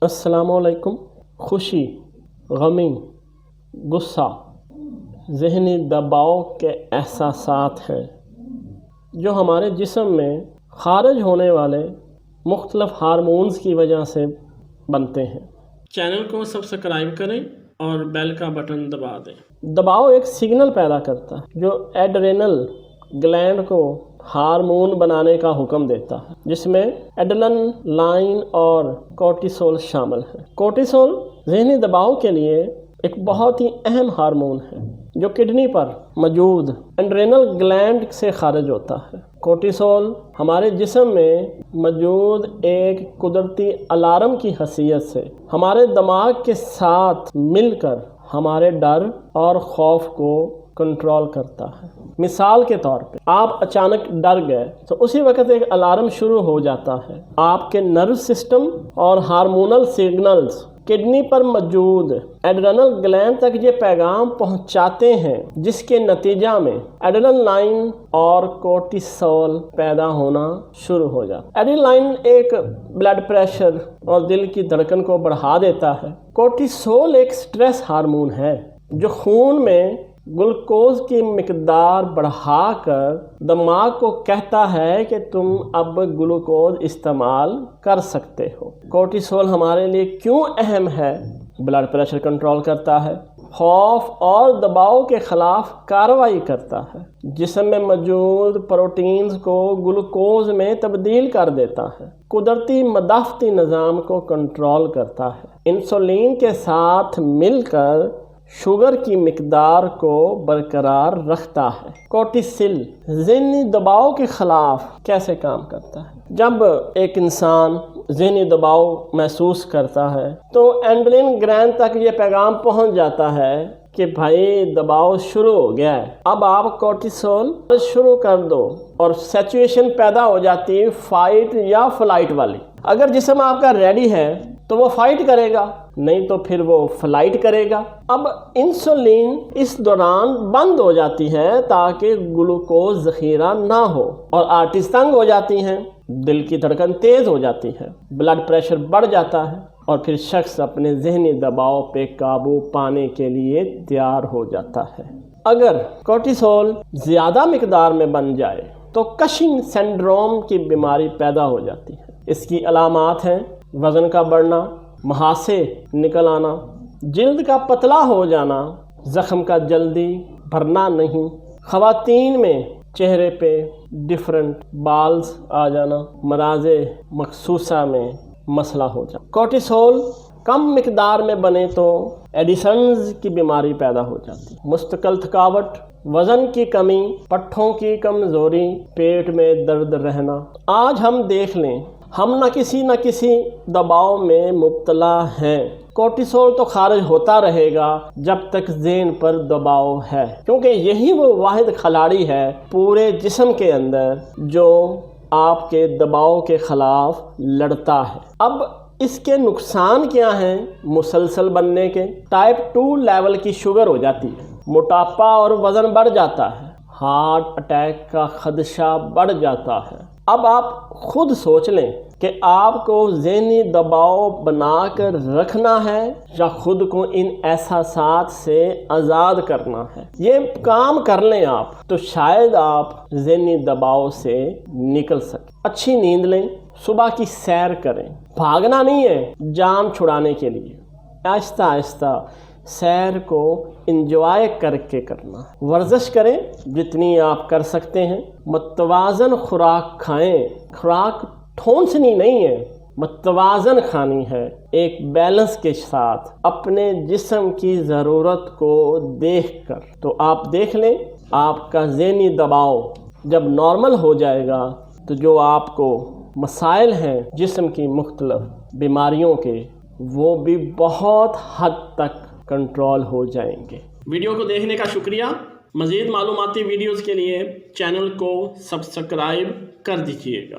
السلام علیکم۔ خوشی، غمی، غصہ ذہنی دباؤ کے احساسات ہیں جو ہمارے جسم میں خارج ہونے والے مختلف ہارمونز کی وجہ سے بنتے ہیں۔ چینل کو سبسکرائب کریں اور بیل کا بٹن دبا دیں۔ دباؤ ایک سگنل پیدا کرتا ہے جو ایڈرینل گلینڈ کو ہارمون بنانے کا حکم دیتا ہے، جس میں ایڈرینل لائن اور کورٹیسول شامل ہے۔ کورٹیسول ذہنی دباؤ کے لیے ایک بہت ہی اہم ہارمون ہے جو کڈنی پر موجود ایڈرینل گلینڈ سے خارج ہوتا ہے۔ کورٹیسول ہمارے جسم میں موجود ایک قدرتی الارم کی حیثیت سے ہمارے دماغ کے ساتھ مل کر ہمارے ڈر اور خوف کو کنٹرول کرتا ہے۔ مثال کے طور پہ آپ اچانک ڈر گئے تو اسی وقت ایک الارم شروع ہو جاتا ہے۔ آپ کے نرو سسٹم اور ہارمونل سگنلز کڈنی پر موجود ایڈرینل گلینڈ تک یہ پیغام پہنچاتے ہیں، جس کے نتیجہ میں ایڈرینل لائن اور کورٹیسول پیدا ہونا شروع ہو جاتا ہے۔ ایڈرینل لائن ایک بلڈ پریشر اور دل کی دھڑکن کو بڑھا دیتا ہے۔ کورٹیسول ایک سٹریس ہارمون ہے جو خون میں گلوکوز کی مقدار بڑھا کر دماغ کو کہتا ہے کہ تم اب گلوکوز استعمال کر سکتے ہو۔ کورٹیسول ہمارے لیے کیوں اہم ہے؟ بلڈ پریشر کنٹرول کرتا ہے، خوف اور دباؤ کے خلاف کارروائی کرتا ہے، جسم میں موجود پروٹینز کو گلوکوز میں تبدیل کر دیتا ہے، قدرتی مدافعتی نظام کو کنٹرول کرتا ہے، انسولین کے ساتھ مل کر شوگر کی مقدار کو برقرار رکھتا ہے۔ کورٹیسول ذہنی دباؤ کے خلاف کیسے کام کرتا ہے؟ جب ایک انسان ذہنی دباؤ محسوس کرتا ہے تو ایڈرینل گلینڈ تک یہ پیغام پہنچ جاتا ہے کہ بھائی دباؤ شروع ہو گیا ہے، اب آپ کورٹیسول شروع کر دو، اور سچویشن پیدا ہو جاتی ہے فائٹ یا فلائٹ والی۔ اگر جسم آپ کا ریڈی ہے تو وہ فائٹ کرے گا، نہیں تو پھر وہ فلائٹ کرے گا۔ اب انسولین اس دوران بند ہو جاتی ہے تاکہ گلوکوز ذخیرہ نہ ہو، اور آرٹریز تنگ ہو جاتی ہیں، دل کی دھڑکن تیز ہو جاتی ہے، بلڈ پریشر بڑھ جاتا ہے، اور پھر شخص اپنے ذہنی دباؤ پہ قابو پانے کے لیے تیار ہو جاتا ہے۔ اگر کورٹیسول زیادہ مقدار میں بن جائے تو کشنگ سنڈروم کی بیماری پیدا ہو جاتی ہے۔ اس کی علامات ہیں وزن کا بڑھنا، مہاسے نکل آنا، جلد کا پتلا ہو جانا، زخم کا جلدی بھرنا نہیں، خواتین میں چہرے پہ ڈفرنٹ بالز آ جانا، مراض مخصوصہ میں مسئلہ ہو جانا۔ کورٹیسول کم مقدار میں بنے تو ایڈیسنز کی بیماری پیدا ہو جاتی ہے، مستقل تھکاوٹ، وزن کی کمی، پٹھوں کی کمزوری، پیٹ میں درد رہنا۔ آج ہم دیکھ لیں ہم نہ کسی دباؤ میں مبتلا ہیں۔ کورٹیسول تو خارج ہوتا رہے گا جب تک ذہن پر دباؤ ہے، کیونکہ یہی وہ واحد کھلاڑی ہے پورے جسم کے اندر جو آپ کے دباؤ کے خلاف لڑتا ہے۔ اب اس کے نقصان کیا ہیں؟ مسلسل بننے کے، ٹائپ 2 لیول کی شوگر ہو جاتی ہے، موٹاپا اور وزن بڑھ جاتا ہے، ہارٹ اٹیک کا خدشہ بڑھ جاتا ہے۔ اب آپ خود سوچ لیں کہ آپ کو ذہنی دباؤ بنا کر رکھنا ہے یا خود کو ان احساسات سے آزاد کرنا ہے۔ یہ کام کر لیں آپ تو شاید آپ ذہنی دباؤ سے نکل سکیں۔ اچھی نیند لیں، صبح کی سیر کریں، بھاگنا نہیں ہے جان چھڑانے کے لیے، آہستہ آہستہ سیر کو انجوائے کر کے کرنا ہے۔ ورزش کریں جتنی آپ کر سکتے ہیں، متوازن خوراک کھائیں، خوراک ٹھونسنی نہیں ہے، متوازن کھانی ہے، ایک بیلنس کے ساتھ اپنے جسم کی ضرورت کو دیکھ کر۔ تو آپ دیکھ لیں آپ کا ذہنی دباؤ جب نارمل ہو جائے گا تو جو آپ کو مسائل ہیں جسم کی مختلف بیماریوں کے، وہ بھی بہت حد تک کنٹرول ہو جائیں گے۔ ویڈیو کو دیکھنے کا شکریہ۔ مزید معلوماتی ویڈیوز کے لیے چینل کو سبسکرائب کر دیجیے گا۔